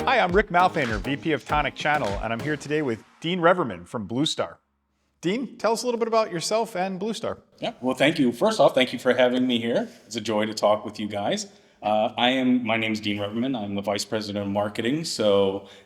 Hi, I'm Rick Malthaner, VP of Tonic Channel, and I'm here today with Dean Reverman from BlueStar. Dean, tell us a little bit about yourself and BlueStar. Yeah, well, thank you. First off, thank you for having me here. It's a joy to talk with you guys. My name's Dean Reverman. I'm the Vice President of Marketing.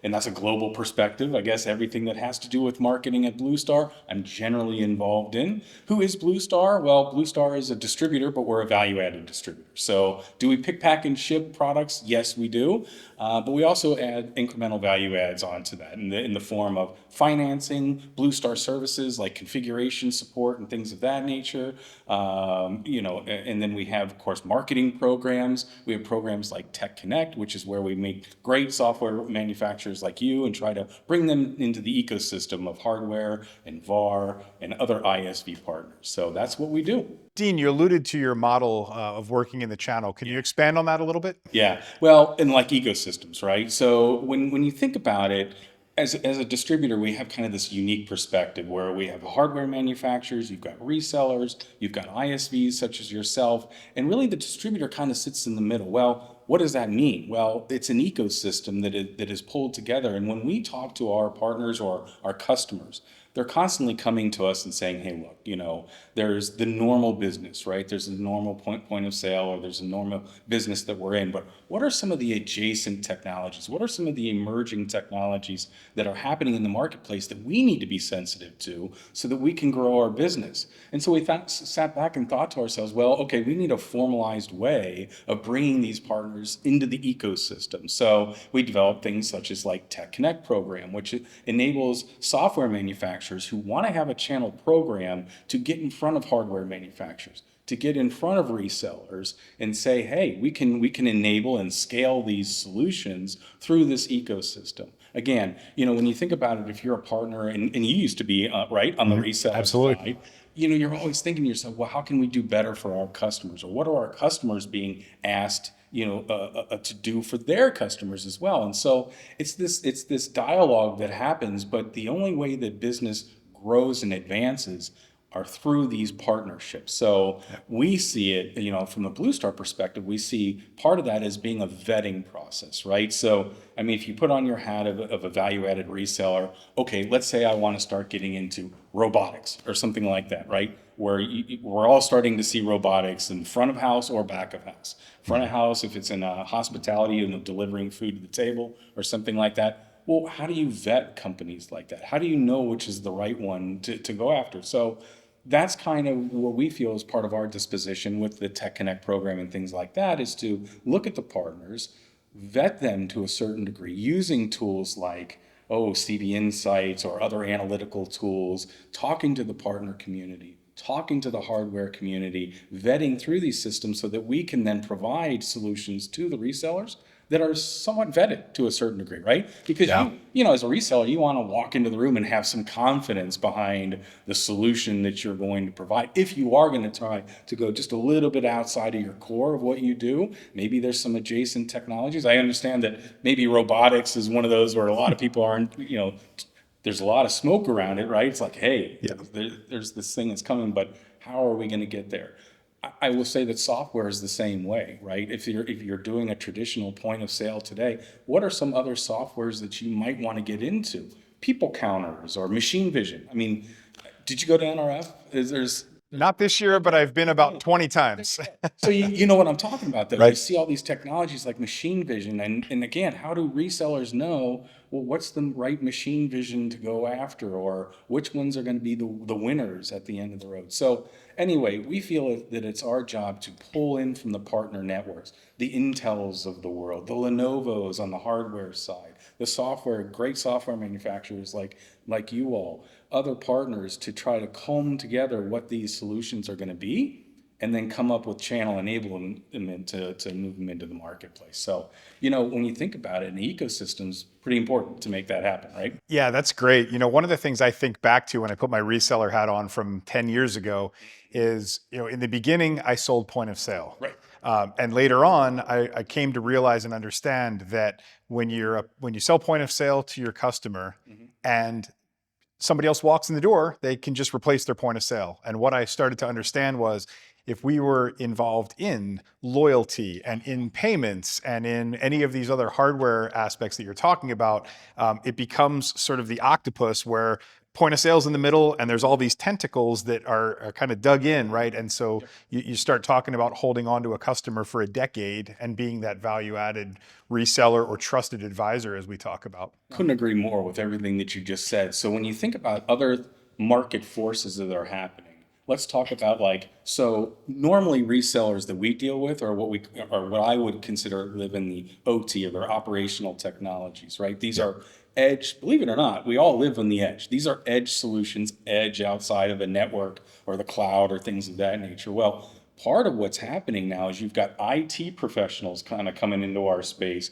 And that's a global perspective. I guess everything that has to do with marketing at BlueStar, I'm generally involved in. Who is BlueStar? Well, BlueStar is a distributor, but we're a value-added distributor. So do we pick, pack, and ship products? Yes, we do. But we also add incremental value adds onto that in the form of financing, BlueStar services like configuration support and things of that nature. And then we have, of course, marketing programs. We have programs like Tech Connect, which is where we make great software manufacturers like you and try to bring them into the ecosystem of hardware and VAR and other ISV partners. So that's what we do. Dean, you alluded to your model of working in the channel. Can you expand on that a little bit? Yeah, well, and like ecosystems, right? So when you think about it, as a distributor, we have kind of this unique perspective where we have hardware manufacturers, you've got resellers, you've got ISVs such as yourself, and really the distributor kind of sits in the middle. Well, what does that mean? Well, it's an ecosystem that is pulled together. And when we talk to our partners or our customers, they're constantly coming to us and saying, hey, look, there's the normal business, right? There's a normal point of sale, or there's a normal business that we're in. But what are some of the adjacent technologies? What are some of the emerging technologies that are happening in the marketplace that we need to be sensitive to so that we can grow our business? And so we sat back and thought to ourselves, well, okay, we need a formalized way of bringing these partners into the ecosystem. So we developed things such as like Tech Connect program, which enables software manufacturers who want to have a channel program to get in front of hardware manufacturers, to get in front of resellers and say, hey, we can enable and scale these solutions through this ecosystem. Again, when you think about it, if you're a partner, and you used to be right on the reseller side, you're always thinking to yourself, well, how can we do better for our customers? Or what are our customers being asked to do for their customers as well? And so it's this dialogue that happens, but the only way that business grows and advances are through these partnerships. So we see it, from the BlueStar perspective, we see part of that as being a vetting process, right? So, if you put on your hat of a value-added reseller, okay, let's say I want to start getting into robotics or something like that, right? Where we're all starting to see robotics in front of house or back of house. Front of house, if it's in hospitality and delivering food to the table or something like that. Well, how do you vet companies like that? How do you know which is the right one to go after? So that's kind of what we feel is part of our disposition with the Tech Connect program and things like that, is to look at the partners, vet them to a certain degree using tools like CV Insights or other analytical tools, talking to the partner community, talking to the hardware community, vetting through these systems so that we can then provide solutions to the resellers that are somewhat vetted to a certain degree, right? Because you as a reseller, you want to walk into the room and have some confidence behind the solution that you're going to provide. If you are going to try to go just a little bit outside of your core of what you do, maybe there's some adjacent technologies. I understand that maybe robotics is one of those where a lot of people aren't, there's a lot of smoke around it, right? It's like, hey, there's this thing that's coming, but how are we going to get there? I will say that software is the same way, right? If you're doing a traditional point of sale today, what are some other softwares that you might want to get into? People counters or machine vision. Did you go to NRF? There's Not this year, but I've been about 20 times. So you know what I'm talking about, though. Right. You see all these technologies like machine vision, and again, how do resellers know, well, what's the right machine vision to go after, or which ones are going to be the winners at the end of the road? So anyway, we feel that it's our job to pull in from the partner networks, the Intels of the world, the Lenovos on the hardware side, the great software manufacturers like you all, other partners, to try to comb together what these solutions are going to be, and then come up with channel enablement to move them into the marketplace. So, when you think about it, an ecosystem's pretty important to make that happen, right? Yeah, that's great. One of the things I think back to when I put my reseller hat on from 10 years ago is, in the beginning, I sold point of sale. Right. And later on, I came to realize and understand that when you sell point of sale to your customer and somebody else walks in the door, they can just replace their point of sale. And what I started to understand was, if we were involved in loyalty and in payments and in any of these other hardware aspects that you're talking about, it becomes sort of the octopus where point of sales in the middle and there's all these tentacles that are kind of dug in, right? And so you start talking about holding on to a customer for a decade and being that value added reseller or trusted advisor, as we talk about. Couldn't agree more with everything that you just said. So when you think about other market forces that are happening, let's talk about so normally resellers that we deal with are what I would consider live in the OT, or their operational technologies, right? These are edge, believe it or not, we all live on the edge. These are edge solutions, edge outside of a network or the cloud or things of that nature. Well, part of what's happening now is you've got IT professionals kind of coming into our space.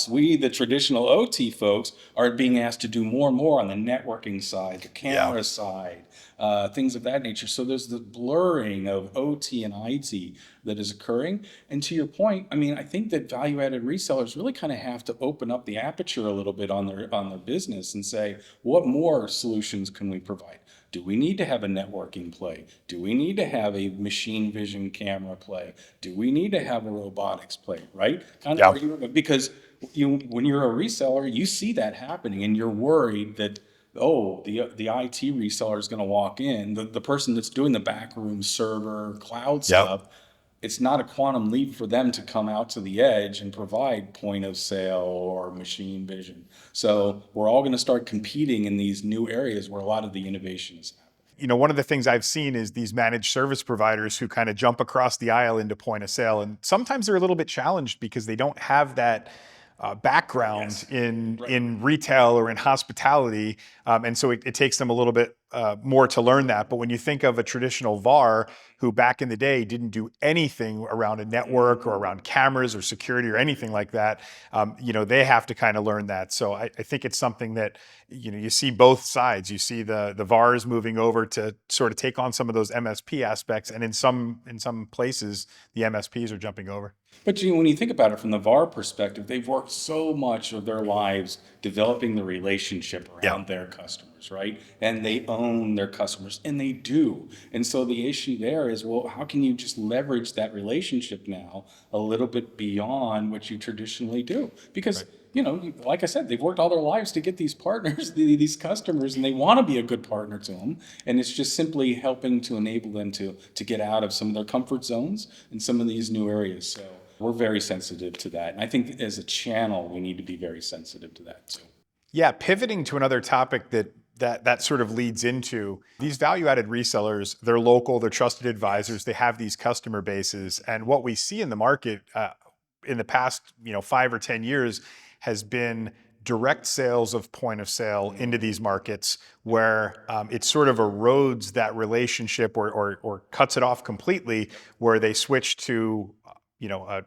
We, the traditional OT folks, are being asked to do more and more on the networking side, the camera side, things of that nature. So there's the blurring of OT and IT that is occurring. And to your point, I mean, I think that value-added resellers really kind of have to open up the aperture a little bit on their business and say, what more solutions can we provide? Do we need to have a networking play? Do we need to have a machine vision camera play? Do we need to have a robotics play, right? Because when you're a reseller, you see that happening and you're worried that, the IT reseller is going to walk in, the person that's doing the backroom server cloud stuff. It's not a quantum leap for them to come out to the edge and provide point of sale or machine vision. So we're all going to start competing in these new areas where a lot of the innovation is happening. One of the things I've seen is these managed service providers who kind of jump across the aisle into point of sale. And sometimes they're a little bit challenged because they don't have that background in retail or in hospitality. And so it takes them a little bit more to learn that. But when you think of a traditional VAR who back in the day didn't do anything around a network or around cameras or security or anything like that, they have to kind of learn that. So I think it's something that, you see both sides. You see the VARs moving over to sort of take on some of those MSP aspects. And in some places, the MSPs are jumping over. But when you think about it from the VAR perspective, they've worked so much of their lives developing the relationship around their customers, right? And they own their customers, and they do. And so the issue there is, well, how can you just leverage that relationship now a little bit beyond what you traditionally do? Because like I said, they've worked all their lives to get these partners, these customers, and they want to be a good partner to them. And it's just simply helping to enable them to get out of some of their comfort zones in some of these new areas. So we're very sensitive to that. And I think as a channel, we need to be very sensitive to that. So. Yeah, pivoting to another topic that sort of leads into these value-added resellers. They're local, they're trusted advisors, they have these customer bases. And what we see in the market in the past 5 or 10 years has been direct sales of point of sale into these markets where it sort of erodes that relationship or cuts it off completely, where they switch to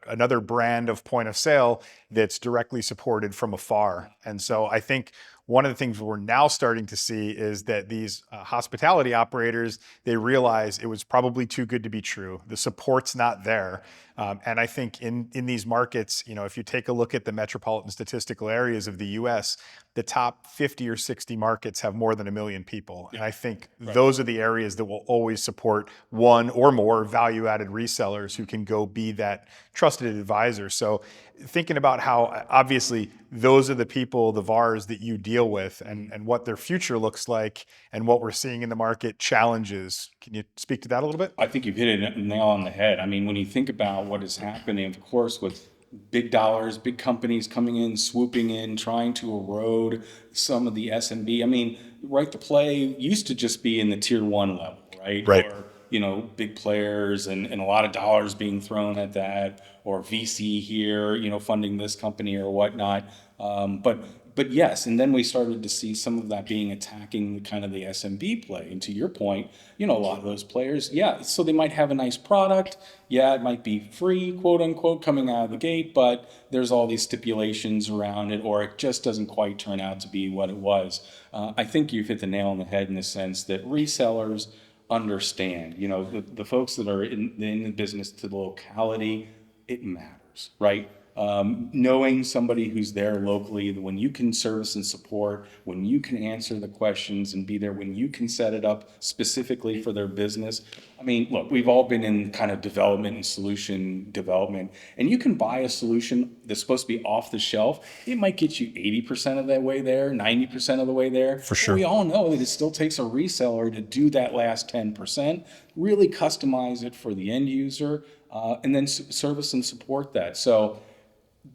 another brand of point of sale that's directly supported from afar. And so I think one of the things we're now starting to see is that these hospitality operators, they realize it was probably too good to be true. The support's not there. And I think in these markets, if you take a look at the metropolitan statistical areas of the US, the top 50 or 60 markets have more than 1 million people. And I think those are the areas that will always support one or more value-added resellers who can go be that trusted advisor. So thinking about how obviously those are the people, the VARs that you deal with and what their future looks like and what we're seeing in the market challenges. Can you speak to that a little bit? I think you've hit it nail on the head. I mean, when you think about what is happening, of course, with big dollars, big companies coming in, swooping in, trying to erode some of the SMB. I mean, right to play used to just be in the tier 1 level, right? Right. Or, big players and a lot of dollars being thrown at that, or VC here, funding this company or whatnot. But yes, and then we started to see some of that being attacking kind of the SMB play. And to your point, a lot of those players, so they might have a nice product. Yeah, it might be free, quote unquote, coming out of the gate, but there's all these stipulations around it, or it just doesn't quite turn out to be what it was. I think you've hit the nail on the head in the sense that resellers understand, the folks that are in the business to the locality, it matters, right? Knowing somebody who's there locally, when you can service and support, when you can answer the questions and be there, when you can set it up specifically for their business, I mean, look, we've all been in kind of development and solution development, and you can buy a solution that's supposed to be off the shelf. It might get you 80% of the way there, 90% of the way there. For But we sure. all know that it still takes a reseller to do that last 10%, really customize it for the end user, and then service and support that. So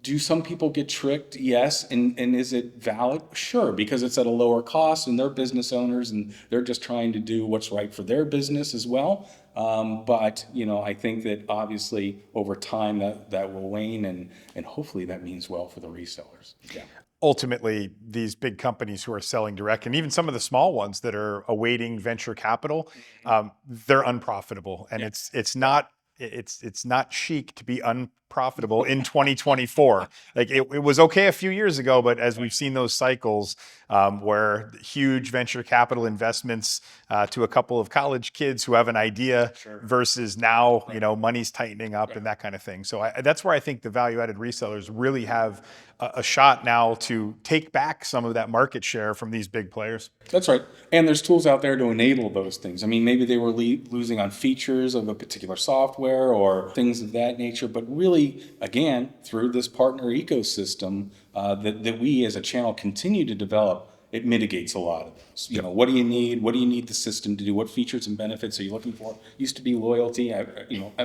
do some people get tricked? Yes. And is it valid? Sure, because it's at a lower cost and they're business owners and they're just trying to do what's right for their business as well. But I think that obviously over time that will wane, and hopefully that means well for the resellers. Yeah. Ultimately, these big companies who are selling direct, and even some of the small ones that are awaiting venture capital, they're unprofitable, and Yeah. it's not chic to be unprofitable in 2024. Like it was okay a few years ago, but as we've seen those cycles where huge venture capital investments to a couple of college kids who have an idea versus now, money's tightening up and that kind of thing. So that's where I think the value-added resellers really have a shot now to take back some of that market share from these big players. That's right. And there's tools out there to enable those things. I mean, maybe they were losing on features of a particular software or things of that nature, but really, again, through this partner ecosystem that we as a channel continue to develop, it mitigates a lot of those. What do you need? What do you need the system to do? What features and benefits are you looking for? Used to be loyalty.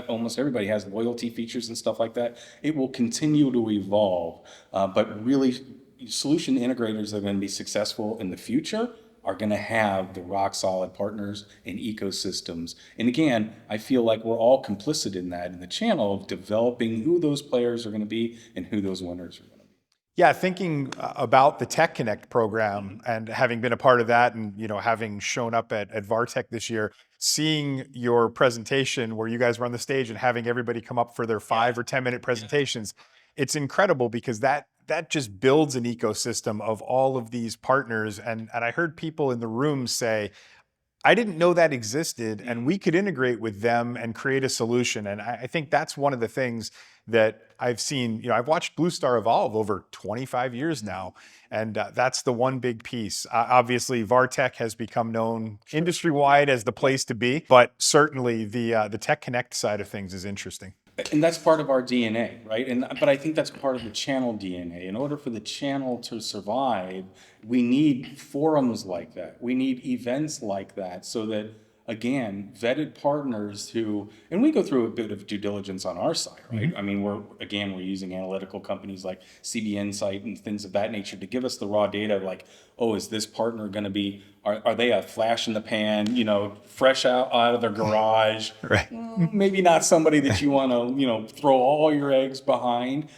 Almost everybody has loyalty features and stuff like that. It will continue to evolve, but really, solution integrators that are going to be successful in the future are going to have the rock solid partners and ecosystems. And again, I feel like we're all complicit in that in the channel of developing who those players are going to be and who those winners are going to be. Yeah, thinking about the Tech Connect program and having been a part of that and having shown up at VARTech this year, seeing your presentation where you guys were on the stage and having everybody come up for their 5 or 10-minute presentations, it's incredible because that just builds an ecosystem of all of these partners. And I heard people in the room say, I didn't know that existed, and we could integrate with them and create a solution. And I think that's one of the things that I've seen. I've watched BlueStar evolve over 25 years now, and that's the one big piece. Obviously, VARTech has become known industry-wide as the place to be, but certainly the Tech Connect side of things is interesting. And that's part of our DNA, right? But I think that's part of the channel DNA. In order for the channel to survive, we need forums like that. We need events like that so that, again, vetted partners and we go through a bit of due diligence on our side, right? I mean, we're using analytical companies like CB Insight and things of that nature to give us the raw data like, oh, is this partner going to be, are they a flash in the pan, fresh out of their garage? Right. Maybe not somebody that you want to, throw all your eggs behind.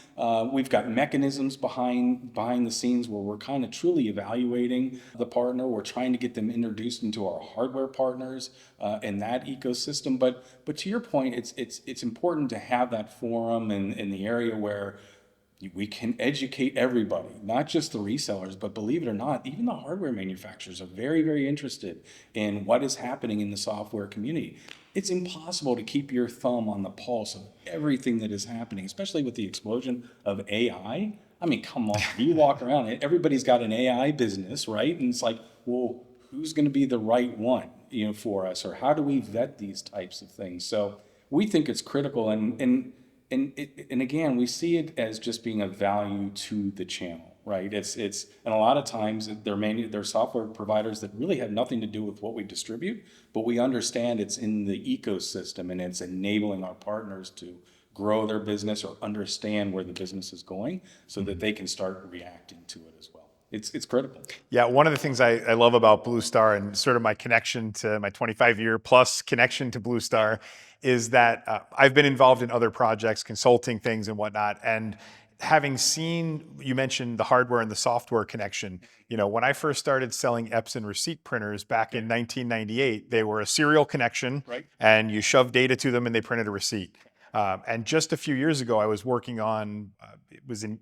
We've got mechanisms behind the scenes where we're kind of truly evaluating the partner. We're trying to get them introduced into our hardware partners in that ecosystem. But to your point, it's important to have that forum in the area where we can educate everybody, not just the resellers, but believe it or not, even the hardware manufacturers are very, very interested in what is happening in the software community. It's impossible to keep your thumb on the pulse of everything that is happening, especially with the explosion of AI. I mean, come on, you walk around, everybody's got an AI business, right? And it's like, well, who's going to be the right one, for us, or how do we vet these types of things? So we think it's critical, and again, we see it as just being a value to the channel, right? And a lot of times they're software providers that really have nothing to do with what we distribute, but we understand it's in the ecosystem and it's enabling our partners to grow their business or understand where the business is going so that they can start reacting to it as well. It's critical. Yeah, one of the things I love about BlueStar and sort of my connection to my 25-year plus connection to BlueStar is that I've been involved in other projects, consulting things and whatnot. And having seen, you mentioned the hardware and the software connection. When I first started selling Epson receipt printers back in 1998, they were a serial connection, Right. and you shoved data to them and they printed a receipt. And just a few years ago, I was working on, it was an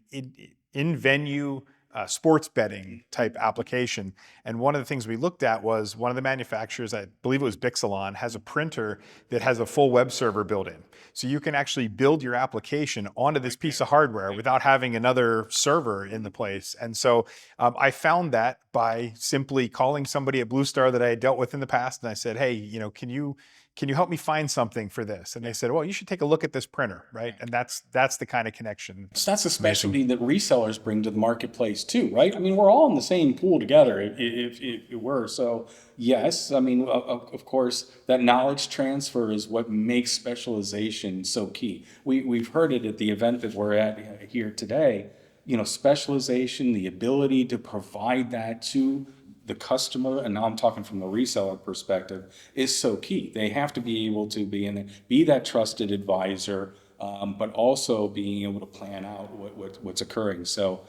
in-venue sports betting type application. And one of the things we looked at was one of the manufacturers, I believe it was Bixalon, has a printer that has a full web server built in. So you can actually build your application onto this piece of hardware without having another server in the place. And so I found that by simply calling somebody at BlueStar that I had dealt with in the past. And I said, hey, can you can you help me find something for this? And they said, well, you should take a look at this printer, right? And that's the kind of connection. So that's a specialty that resellers bring to the marketplace too, right? I mean, we're all in the same pool together if it were. So yes, I mean, of course, that knowledge transfer is what makes specialization so key. We've heard it at the event that we're at here today. You know, specialization, the ability to provide that to the customer, and now I'm talking from the reseller perspective, is so key. They have to be able to be that trusted advisor, but also being able to plan out what's occurring. So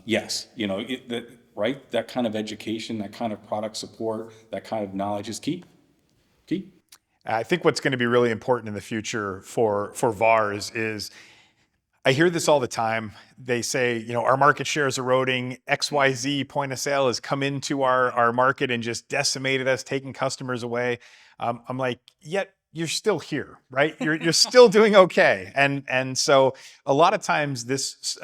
yes, you know, right, that kind of education, that kind of product support, that kind of knowledge is key. Key. I think what's going to be really important in the future for VARs is, I hear this all the time. They say, you know, our market share is eroding. XYZ point of sale has come into our market and just decimated us, taking customers away. I'm like, yet you're still here, right? You're still doing okay. And so a lot of times this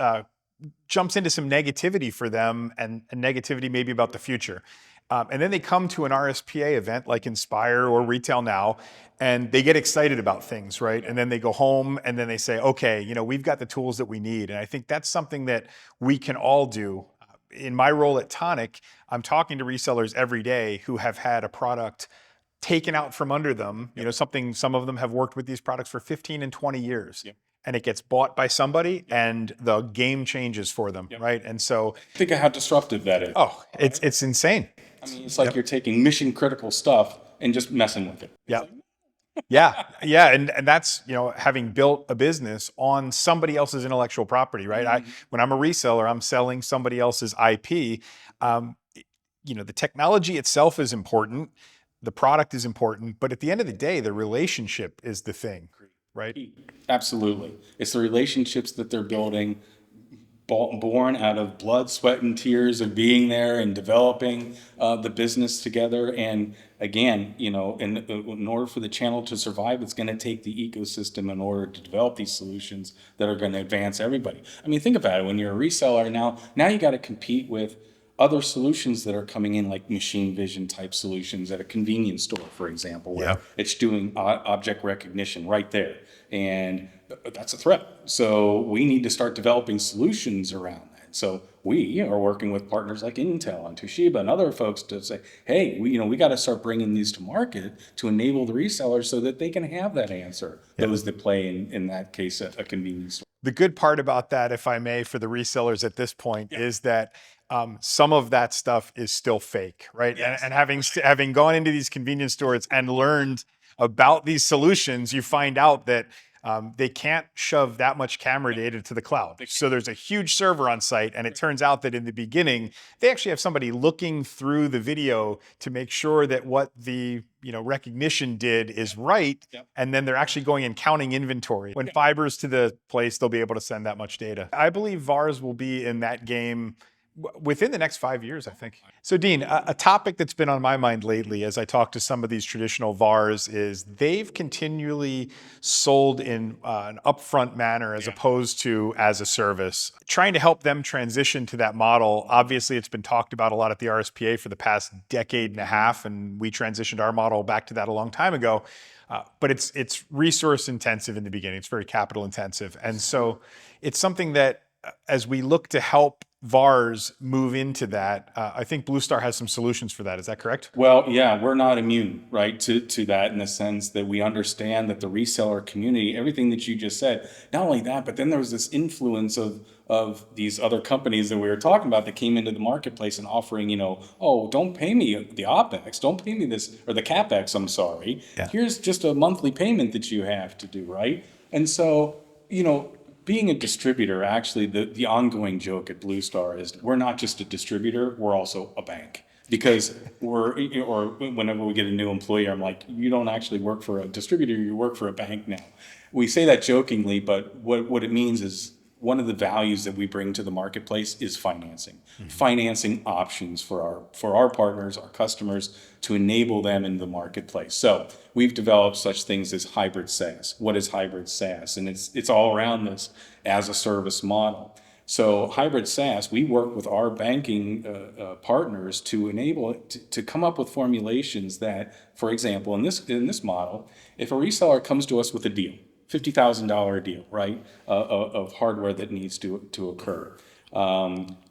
jumps into some negativity for them, and negativity maybe about the future. And then they come to an RSPA event like Inspire or Retail Now, and they get excited about things, right? And then they go home and then they say, okay, you know, we've got the tools that we need. And I think that's something that we can all do. In my role at Tonic, I'm talking to resellers every day who have had a product taken out from under them. You know, some of them have worked with these products for 15 and 20 years. And it gets bought by somebody and the game changes for them, right? And so think of how disruptive that is. Oh, it's insane. I mean, it's like you're taking mission critical stuff and just messing with it. Yeah. Yeah. And that's, you know, having built a business on somebody else's intellectual property, right? When I'm a reseller, I'm selling somebody else's IP. You know, the technology itself is important. The product is important, but at the end of the day, the relationship is the thing, right? Absolutely. It's the relationships that they're building, born out of blood, sweat, and tears of being there and developing the business together. And again, you know, in order for the channel to survive, it's going to take the ecosystem in order to develop these solutions that are going to advance everybody. I mean, think about it. When you're a reseller now you got to compete with other solutions that are coming in, like machine vision type solutions at a convenience store, for example, where it's doing object recognition right there. And that's a threat. So we need to start developing solutions around that. So we are working with partners like Intel and Toshiba and other folks to say, hey, we got to start bringing these to market to enable the resellers so that they can have that answer. Those that play in that case, a convenience store. The good part about that, if I may, for the resellers at this point is that some of that stuff is still fake, right? And having gone into these convenience stores and learned about these solutions, you find out that they can't shove that much camera data to the cloud. So there's a huge server on site, and it turns out that in the beginning, they actually have somebody looking through the video to make sure that what the recognition did is right, and then they're actually going and counting inventory. When fiber's to the place, they'll be able to send that much data. I believe VARs will be in that game within the next 5 years, I think. So Dean, a topic that's been on my mind lately as I talk to some of these traditional VARs is they've continually sold in an upfront manner as opposed to as a service. Trying to help them transition to that model, obviously it's been talked about a lot at the RSPA for the past decade and a half, and we transitioned our model back to that a long time ago. But it's resource intensive in the beginning. It's very capital intensive. And so it's something that as we look to help VARs move into that, I think BlueStar has some solutions for that. Is that correct? Well, yeah, we're not immune, right, to that, in the sense that we understand that the reseller community, everything that you just said, not only that, but then there was this influence of these other companies that we were talking about that came into the marketplace and offering, oh, don't pay me the OpEx, don't pay me this, or the CapEx, I'm sorry. Here's just a monthly payment that you have to do, right? And so, being a distributor, actually, the ongoing joke at BlueStar is we're not just a distributor, we're also a bank. Because or whenever we get a new employee, I'm like, you don't actually work for a distributor, you work for a bank now. We say that jokingly, but what it means is one of the values that we bring to the marketplace is financing. Financing options for our partners, our customers, to enable them in the marketplace. So we've developed such things as hybrid SaaS. What is hybrid SaaS? And it's all around this as a service model. So hybrid SaaS, we work with our banking partners to enable it to come up with formulations that, for example, in this model, if a reseller comes to us with a deal, $50,000 deal, right, of hardware that needs to occur.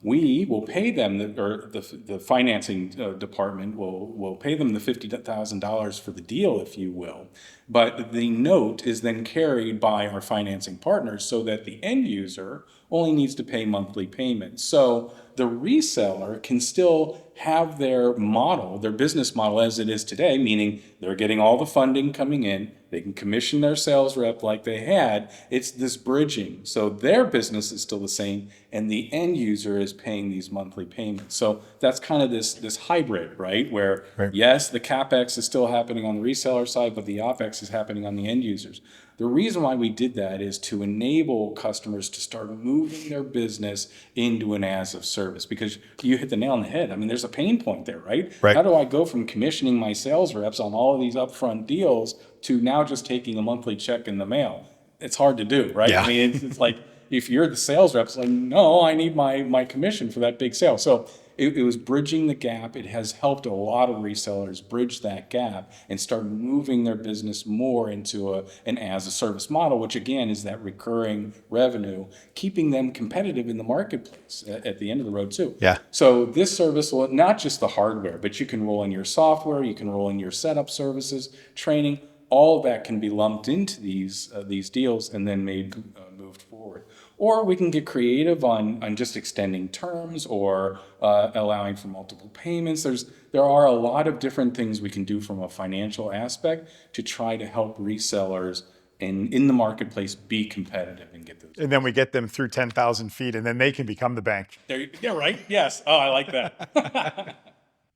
We will pay them, the financing department will pay them the $50,000 for the deal, if you will. But the note is then carried by our financing partners so that the end user only needs to pay monthly payments. So the reseller can still have their model, their business model as it is today, meaning they're getting all the funding coming in, they can commission their sales rep like they had. It's this bridging. So their business is still the same, and the end user is paying these monthly payments. So that's kind of this hybrid, right? Where, yes, the CapEx is still happening on the reseller side, but the OpEx is happening on the end users. The reason why we did that is to enable customers to start moving their business into an as of service, because you hit the nail on the head. I mean, there's a pain point there, right? How do I go from commissioning my sales reps on all of these upfront deals to now just taking a monthly check in the mail? It's hard to do, right? Yeah. I mean, it's like if you're the sales rep, it's like, no, I need my commission for that big sale. So it was bridging the gap. It has helped a lot of resellers bridge that gap and start moving their business more into an as-a-service model, which again is that recurring revenue, keeping them competitive in the marketplace at the end of the road too. Yeah. So this service will not just the hardware, but you can roll in your software, you can roll in your setup services, training. All of that can be lumped into these deals and then moved forward. Or we can get creative on just extending terms or allowing for multiple payments. There are a lot of different things we can do from a financial aspect to try to help resellers in the marketplace be competitive and get those. And then we get them through 10,000 feet, and then they can become the bank. Yeah, right? Yes. Oh, I like that.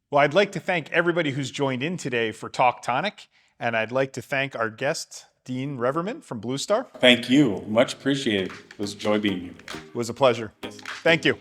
Well, I'd like to thank everybody who's joined in today for Talk Tonic, and I'd like to thank our guest, Dean Reverman from BlueStar. Thank you. Much appreciated. It was a joy being here. It was a pleasure. Yes. Thank you.